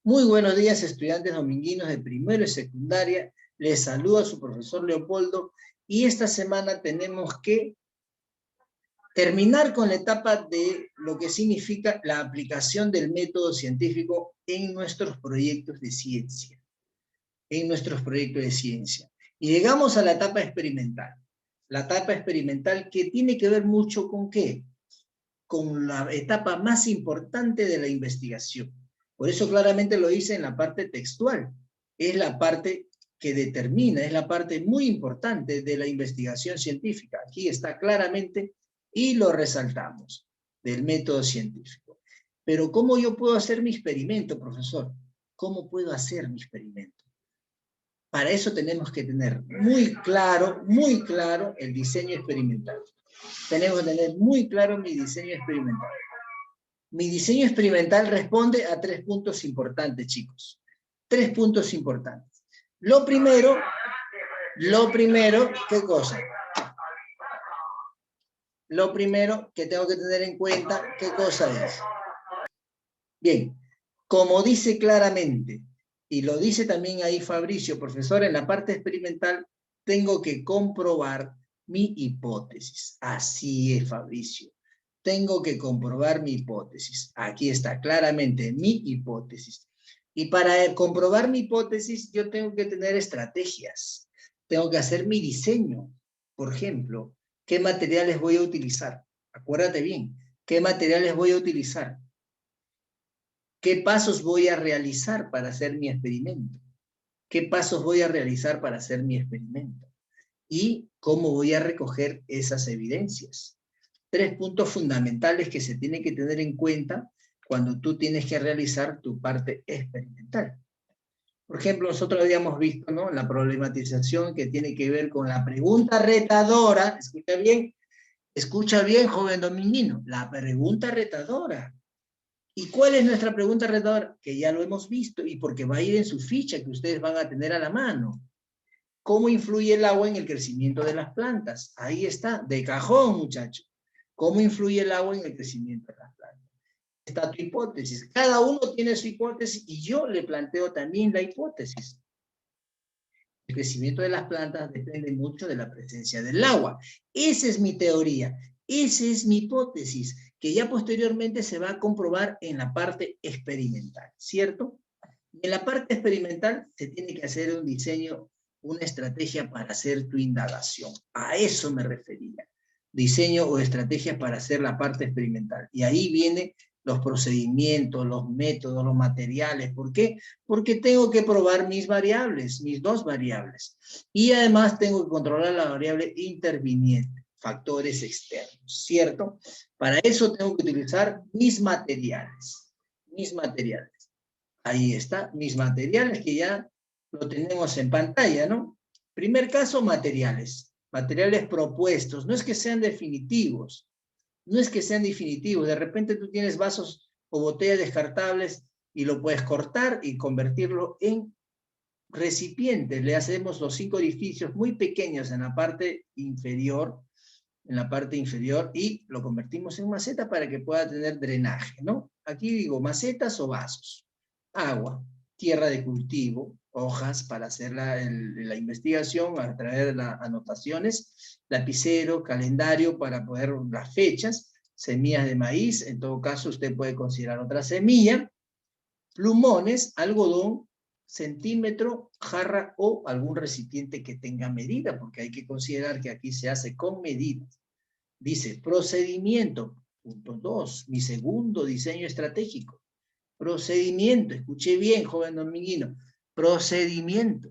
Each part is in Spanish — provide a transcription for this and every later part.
Muy buenos días, estudiantes dominguinos de primero y secundaria. Les saluda su profesor Leopoldo y esta semana tenemos que terminar con la etapa de lo que significa la aplicación del método científico en nuestros proyectos de ciencia. Y llegamos a la etapa experimental. La etapa experimental que tiene que ver mucho con ¿qué? Con la etapa más importante de la investigación. Por eso claramente lo hice en la parte textual. Es la parte que determina, es la parte muy importante de la investigación científica. Aquí está claramente y lo resaltamos, del método científico. Pero ¿cómo yo puedo hacer mi experimento, profesor? ¿Cómo puedo hacer mi experimento? Para eso tenemos que tener muy claro el diseño experimental. Tenemos que tener muy claro mi diseño experimental. Mi diseño experimental responde a 3 puntos importantes, chicos. 3 puntos importantes. Lo primero, ¿qué cosa? Lo primero que tengo que tener en cuenta, ¿qué cosa es? Bien, como dice claramente, y lo dice también ahí Fabricio, profesor, en la parte experimental, tengo que comprobar mi hipótesis. Así es, Fabricio. Tengo que comprobar mi hipótesis. Aquí está claramente mi hipótesis. Y para comprobar mi hipótesis, yo tengo que tener estrategias. Tengo que hacer mi diseño. Por ejemplo, ¿qué materiales voy a utilizar? Acuérdate bien, ¿qué materiales voy a utilizar? ¿Qué pasos voy a realizar para hacer mi experimento? ¿Qué pasos voy a realizar para hacer mi experimento? ¿Y cómo voy a recoger esas evidencias? 3 puntos fundamentales que se tienen que tener en cuenta cuando tú tienes que realizar tu parte experimental. Por ejemplo, nosotros habíamos visto, ¿no?, la problematización que tiene que ver con la pregunta retadora. Escucha bien, joven dominguino, la pregunta retadora. ¿Y cuál es nuestra pregunta retadora? Que ya lo hemos visto y porque va a ir en su ficha que ustedes van a tener a la mano. ¿Cómo influye el agua en el crecimiento de las plantas? Ahí está, de cajón, muchachos. ¿Cómo influye el agua en el crecimiento de las plantas? Está tu hipótesis. Cada uno tiene su hipótesis y yo le planteo también la hipótesis. El crecimiento de las plantas depende mucho de la presencia del agua. Esa es mi teoría, esa es mi hipótesis, que ya posteriormente se va a comprobar en la parte experimental, ¿cierto? En la parte experimental se tiene que hacer un diseño, una estrategia para hacer tu indagación. A eso me refería. Diseño o estrategia para hacer la parte experimental. Y ahí vienen los procedimientos, los métodos, los materiales. ¿Por qué? Porque tengo que probar mis variables, mis 2 variables. Y además tengo que controlar la variable interviniente, factores externos, ¿cierto? Para eso tengo que utilizar mis materiales. Mis materiales. Ahí está, mis materiales que ya lo tenemos en pantalla, ¿no? Primer caso, materiales. Materiales propuestos. No es que sean definitivos. No es que sean definitivos. De repente tú tienes vasos o botellas descartables y lo puedes cortar y convertirlo en recipientes. Le hacemos los 5 orificios muy pequeños en la parte inferior, y lo convertimos en maceta para que pueda tener drenaje, ¿no? Aquí digo macetas o vasos. Agua, tierra de cultivo, hojas para hacer la investigación, a traer las anotaciones, lapicero, calendario para poder las fechas, semillas de maíz, en todo caso usted puede considerar otra semilla, plumones, algodón, centímetro, jarra o algún recipiente que tenga medida, porque hay que considerar que aquí se hace con medidas. Dice, procedimiento, punto 2, mi segundo diseño estratégico. Procedimiento, escuché bien, joven dominguino, procedimiento.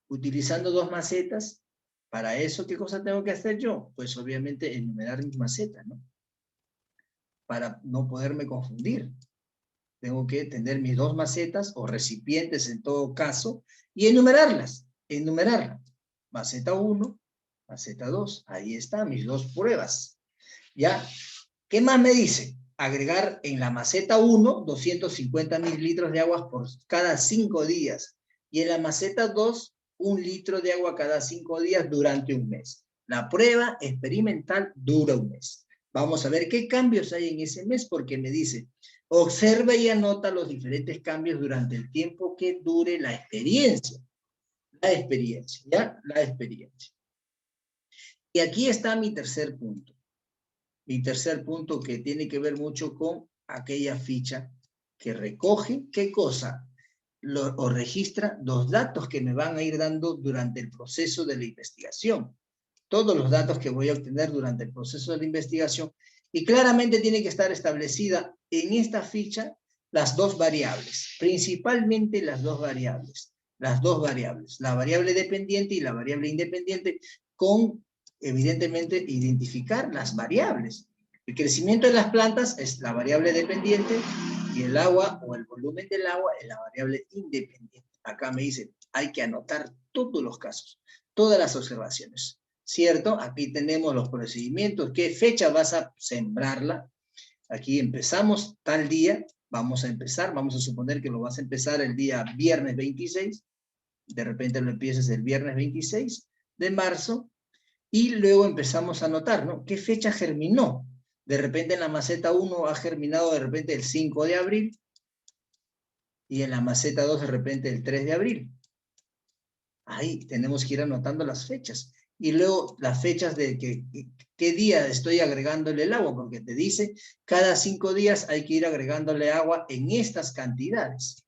Utilizando 2 macetas, para eso, ¿qué cosa tengo que hacer yo? Pues obviamente enumerar mis macetas, ¿no? Para no poderme confundir. Tengo que tener mis 2 macetas, o recipientes en todo caso, y enumerarlas. Maceta 1, maceta 2, ahí están mis 2 pruebas. ¿Ya? ¿Qué más me dice? Agregar en la maceta 1, 250 mililitros de agua por cada 5 días. Y en la maceta 2, 1 litro de agua cada 5 días durante un mes. La prueba experimental dura un mes. Vamos a ver qué cambios hay en ese mes, porque me dice, Observa y anota los diferentes cambios durante el tiempo que dure la experiencia. La experiencia, ¿ya? La experiencia. Y aquí está mi tercer punto. Mi tercer punto que tiene que ver mucho con aquella ficha que recoge, ¿qué cosa? O registra los datos que me van a ir dando durante el proceso de la investigación. Todos los datos que voy a obtener durante el proceso de la investigación. Y claramente tiene que estar establecida en esta ficha las dos variables. Principalmente las dos variables. Las dos variables. La variable dependiente y la variable independiente con, evidentemente, identificar las variables. El crecimiento de las plantas es la variable dependiente y el agua o el volumen del agua es la variable independiente. Acá me dice, hay que anotar todos los casos, todas las observaciones. ¿Cierto? Aquí tenemos los procedimientos. ¿Qué fecha vas a sembrarla? Aquí empezamos tal día. Vamos a empezar. Vamos a suponer que lo vas a empezar el día viernes 26. De repente lo empiezas el viernes 26 de marzo. Y luego empezamos a anotar, ¿no? ¿Qué fecha germinó? De repente en la maceta 1 ha germinado de repente el 5 de abril. Y en la maceta 2 de repente el 3 de abril. Ahí tenemos que ir anotando las fechas. Y luego las fechas de qué día estoy agregándole el agua, porque te dice, cada 5 días hay que ir agregándole agua en estas cantidades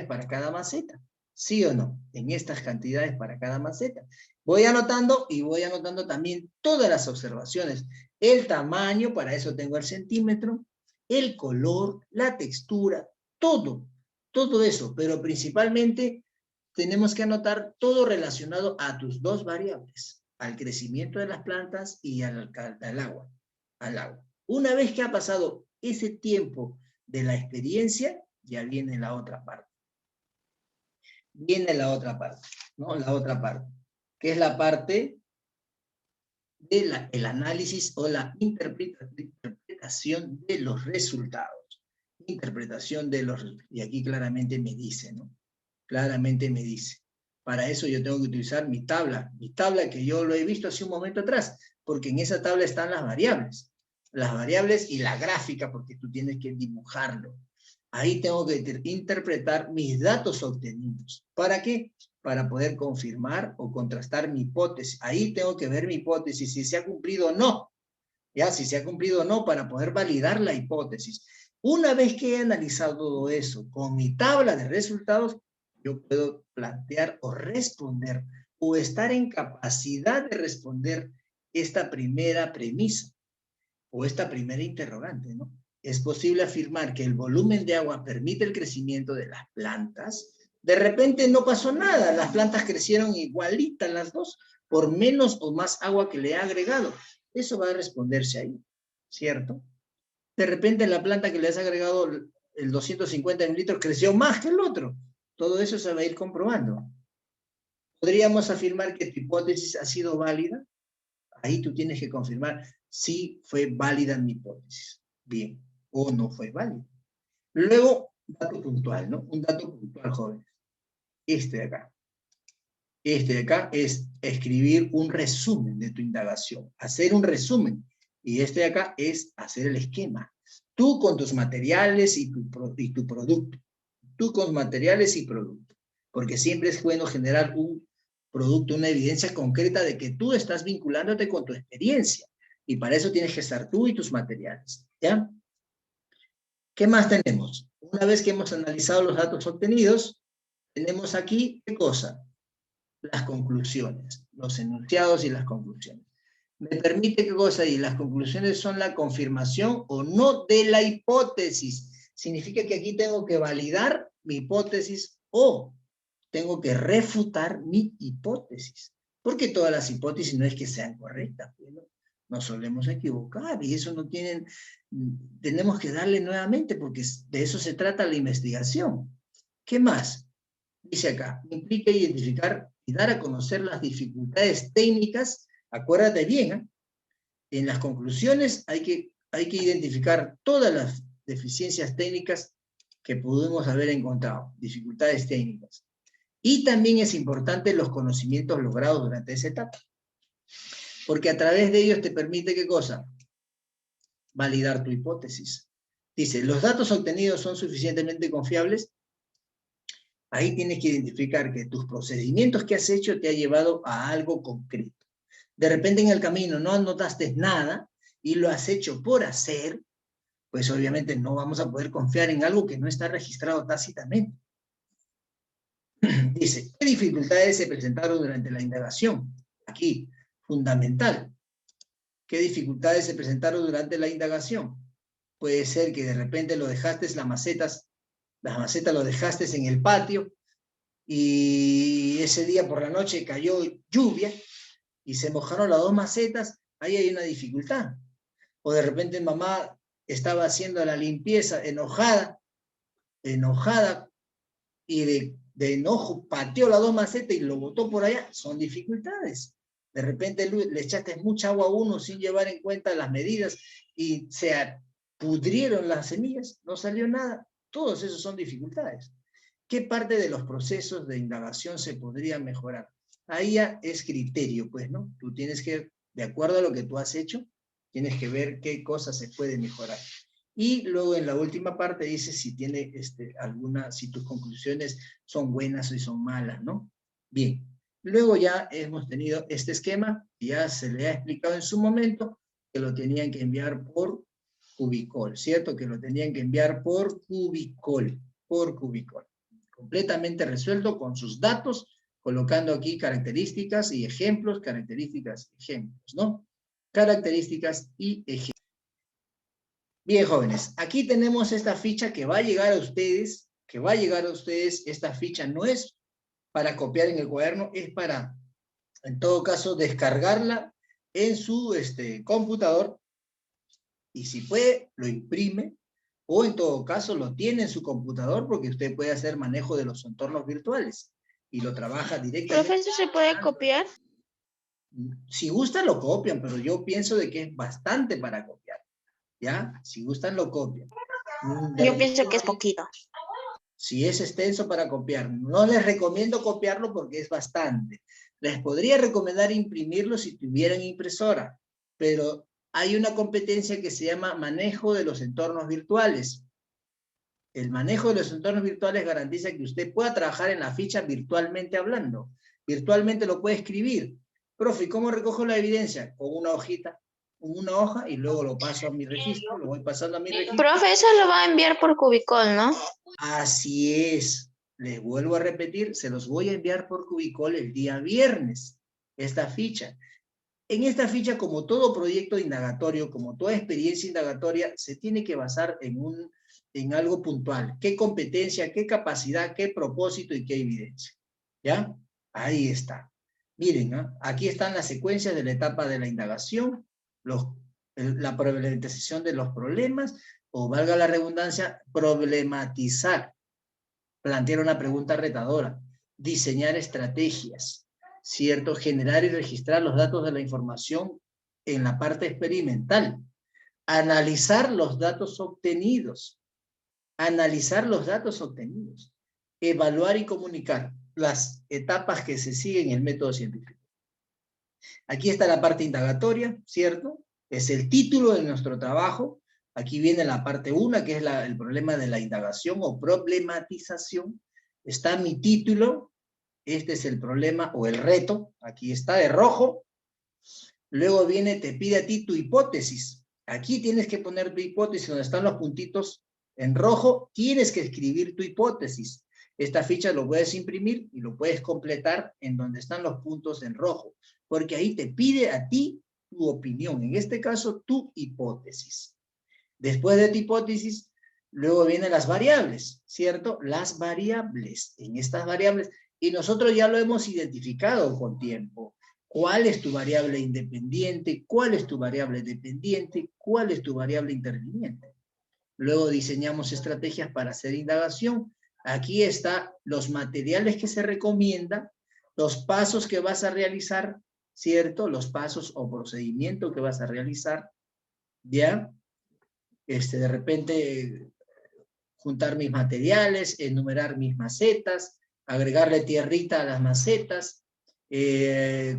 para cada maceta. ¿Sí o no? En estas cantidades para cada maceta. Voy anotando y voy anotando también todas las observaciones. El tamaño, para eso tengo el centímetro, el color, la textura, todo eso, pero principalmente tenemos que anotar todo relacionado a tus dos variables, al crecimiento de las plantas y al agua, Una vez que ha pasado ese tiempo de la experiencia, ya viene la otra parte. Viene la otra parte, ¿no? La otra parte, que es la parte del análisis o la interpretación de los resultados. Interpretación de los resultados. Y aquí claramente me dice, ¿no? Claramente me dice. Para eso yo tengo que utilizar mi tabla que yo lo he visto hace un momento atrás, porque en esa tabla están las variables y la gráfica, porque tú tienes que dibujarlo. Ahí tengo que interpretar mis datos obtenidos. ¿Para qué? Para poder confirmar o contrastar mi hipótesis. Ahí tengo que ver mi hipótesis, si se ha cumplido o no. Ya, si se ha cumplido o no, para poder validar la hipótesis. Una vez que he analizado todo eso con mi tabla de resultados, yo puedo plantear o responder o estar en capacidad de responder esta primera premisa o esta primera interrogante, ¿no? ¿Es posible afirmar que el volumen de agua permite el crecimiento de las plantas? De repente no pasó nada, las plantas crecieron igualitas las dos, por menos o más agua que le he agregado. Eso va a responderse ahí, ¿cierto? De repente la planta que le has agregado el 250 mililitros creció más que el otro. Todo eso se va a ir comprobando. ¿Podríamos afirmar que tu hipótesis ha sido válida? Ahí tú tienes que confirmar si fue válida mi hipótesis. Bien, o no fue válida. Luego, dato puntual, ¿no? Un dato puntual, jóvenes. Este de acá. Este de acá es escribir un resumen de tu indagación. Hacer un resumen. Y este de acá es hacer el esquema. Tú con tus materiales y tu producto. Tú con materiales y producto. Porque siempre es bueno generar un producto, una evidencia concreta de que tú estás vinculándote con tu experiencia. Y para eso tienes que estar tú y tus materiales. ¿Ya? ¿Qué más tenemos? Una vez que hemos analizado los datos obtenidos, tenemos aquí, ¿qué cosa? Las conclusiones, los enunciados y las conclusiones. ¿Me permite qué cosa? Y las conclusiones son la confirmación o no de la hipótesis. Significa que aquí tengo que validar mi hipótesis o tengo que refutar mi hipótesis. Porque todas las hipótesis no es que sean correctas, ¿no? Nos solemos equivocar y eso no tienen, tenemos que darle nuevamente porque de eso se trata la investigación. ¿Qué más? Dice acá, implica identificar y dar a conocer las dificultades técnicas. Acuérdate bien, ¿eh? En las conclusiones hay que identificar todas las deficiencias técnicas que pudimos haber encontrado, dificultades técnicas. Y también es importante los conocimientos logrados durante esa etapa. Porque a través de ellos te permite, ¿qué cosa? Validar tu hipótesis. Dice, ¿los datos obtenidos son suficientemente confiables? Ahí tienes que identificar que tus procedimientos que has hecho te ha llevado a algo concreto. De repente en el camino no anotaste nada y lo has hecho por hacer, pues obviamente no vamos a poder confiar en algo que no está registrado tácitamente. Dice, ¿qué dificultades se presentaron durante la indagación? Aquí, fundamental. ¿Qué dificultades se presentaron durante la indagación? Puede ser que de repente lo dejaste, las macetas lo dejaste en el patio y ese día por la noche cayó lluvia y se mojaron las 2 macetas, ahí hay una dificultad. O de repente mamá estaba haciendo la limpieza enojada y de enojo pateó las 2 macetas y lo botó por allá, son dificultades. De repente le echaste mucha agua a uno sin llevar en cuenta las medidas y se pudrieron las semillas, no salió nada. Todos esos son dificultades. ¿Qué parte de los procesos de indagación se podría mejorar? Ahí ya es criterio, pues, ¿no? Tú tienes que, de acuerdo a lo que tú has hecho, tienes que ver qué cosas se puede mejorar. Y luego en la última parte dice si tiene si tus conclusiones son buenas o son malas, ¿no? Bien, luego ya hemos tenido este esquema, ya se le ha explicado en su momento, que lo tenían que enviar por Cubicol, ¿cierto? Que lo tenían que enviar por Cubicol, completamente resuelto con sus datos, colocando aquí características y ejemplos, ¿no? Características y ejemplos. Bien, jóvenes, aquí tenemos esta ficha que va a llegar a ustedes, esta ficha no es para copiar en el cuaderno, es para, en todo caso, descargarla en su computador, y si puede, lo imprime, o en todo caso lo tiene en su computador, porque usted puede hacer manejo de los entornos virtuales, y lo trabaja directamente. ¿Profesor, se puede copiar? Si gustan, lo copian, pero yo pienso de que es bastante para copiar. ¿Ya? Si gustan, lo copian. Yo pienso que es poquito. Si es extenso para copiar. No les recomiendo copiarlo porque es bastante. Les podría recomendar imprimirlo si tuvieran impresora, pero hay una competencia que se llama manejo de los entornos virtuales. El manejo de los entornos virtuales garantiza que usted pueda trabajar en la ficha virtualmente hablando. Virtualmente lo puede escribir. Profe, ¿cómo recojo la evidencia? Con una hojita, con una hoja, y luego lo paso a mi registro, lo voy pasando a mi registro. Profe, eso lo va a enviar por Cubicol, ¿no? Así es. Les vuelvo a repetir, se los voy a enviar por Cubicol el día viernes, esta ficha. En esta ficha, como todo proyecto indagatorio, como toda experiencia indagatoria, se tiene que basar en algo puntual. ¿Qué competencia, qué capacidad, qué propósito y qué evidencia? ¿Ya? Ahí está. Miren, ¿no? Aquí están las secuencias de la etapa de la indagación, la problematización de los problemas, o valga la redundancia, problematizar, plantear una pregunta retadora, diseñar estrategias, ¿cierto? Generar y registrar los datos de la información en la parte experimental, analizar los datos obtenidos, evaluar y comunicar las etapas que se siguen en el método científico. Aquí está la parte indagatoria, ¿cierto? Es el título de nuestro trabajo. Aquí viene la parte 1, que es el problema de la indagación o problematización. Está mi título, este es el problema o el reto, aquí está de rojo. Luego viene, te pide a ti tu hipótesis. Aquí tienes que poner tu hipótesis, donde están los puntitos en rojo, tienes que escribir tu hipótesis. Esta ficha lo puedes imprimir y lo puedes completar en donde están los puntos en rojo, porque ahí te pide a ti tu opinión, en este caso tu hipótesis. Después de tu hipótesis, luego vienen las variables, ¿cierto? Las variables, en estas variables, y nosotros ya lo hemos identificado con tiempo. ¿Cuál es tu variable independiente? ¿Cuál es tu variable dependiente? ¿Cuál es tu variable interviniente? Luego diseñamos estrategias para hacer indagación. Aquí están los materiales que se recomiendan, los pasos que vas a realizar, ¿cierto? Los pasos o procedimientos que vas a realizar, ¿ya? De repente, juntar mis materiales, enumerar mis macetas, agregarle tierrita a las macetas,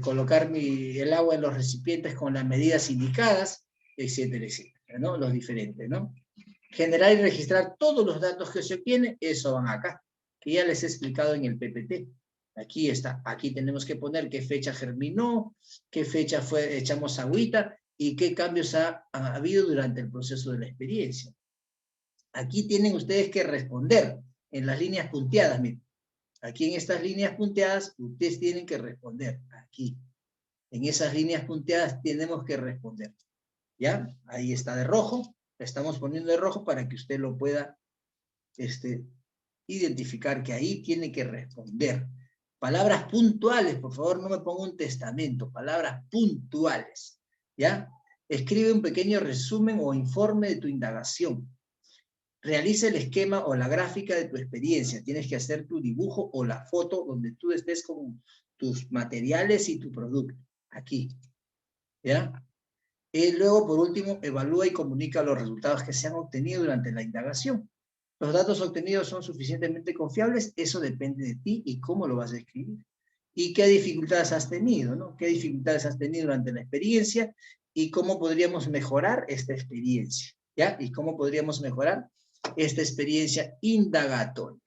colocar el agua en los recipientes con las medidas indicadas, etcétera, etcétera, ¿no? Los diferentes, ¿no? Generar y registrar todos los datos que se obtienen, eso van acá, que ya les he explicado en el PPT. Aquí está, aquí tenemos que poner qué fecha germinó, qué fecha echamos agüita y qué cambios ha habido durante el proceso de la experiencia. Aquí tienen ustedes que responder en las líneas punteadas, miren. Aquí en estas líneas punteadas, ustedes tienen que responder, aquí. En esas líneas punteadas tenemos que responder. ¿Ya? Ahí está de rojo, la estamos poniendo de rojo para que usted lo pueda identificar que ahí tiene que responder. Palabras puntuales, por favor, no me ponga un testamento, palabras puntuales. ¿Ya? Escribe un pequeño resumen o informe de tu indagación. Realiza el esquema o la gráfica de tu experiencia. Tienes que hacer tu dibujo o la foto donde tú estés con tus materiales y tu producto. Aquí. ¿Ya? Luego, por último, evalúa y comunica los resultados que se han obtenido durante la indagación. ¿Los datos obtenidos son suficientemente confiables? Eso depende de ti y cómo lo vas a escribir. ¿Y qué dificultades has tenido? ¿No? ¿Qué dificultades has tenido durante la experiencia? ¿Y cómo podríamos mejorar esta experiencia? ¿Ya? ¿Y cómo podríamos mejorar esta experiencia indagatoria?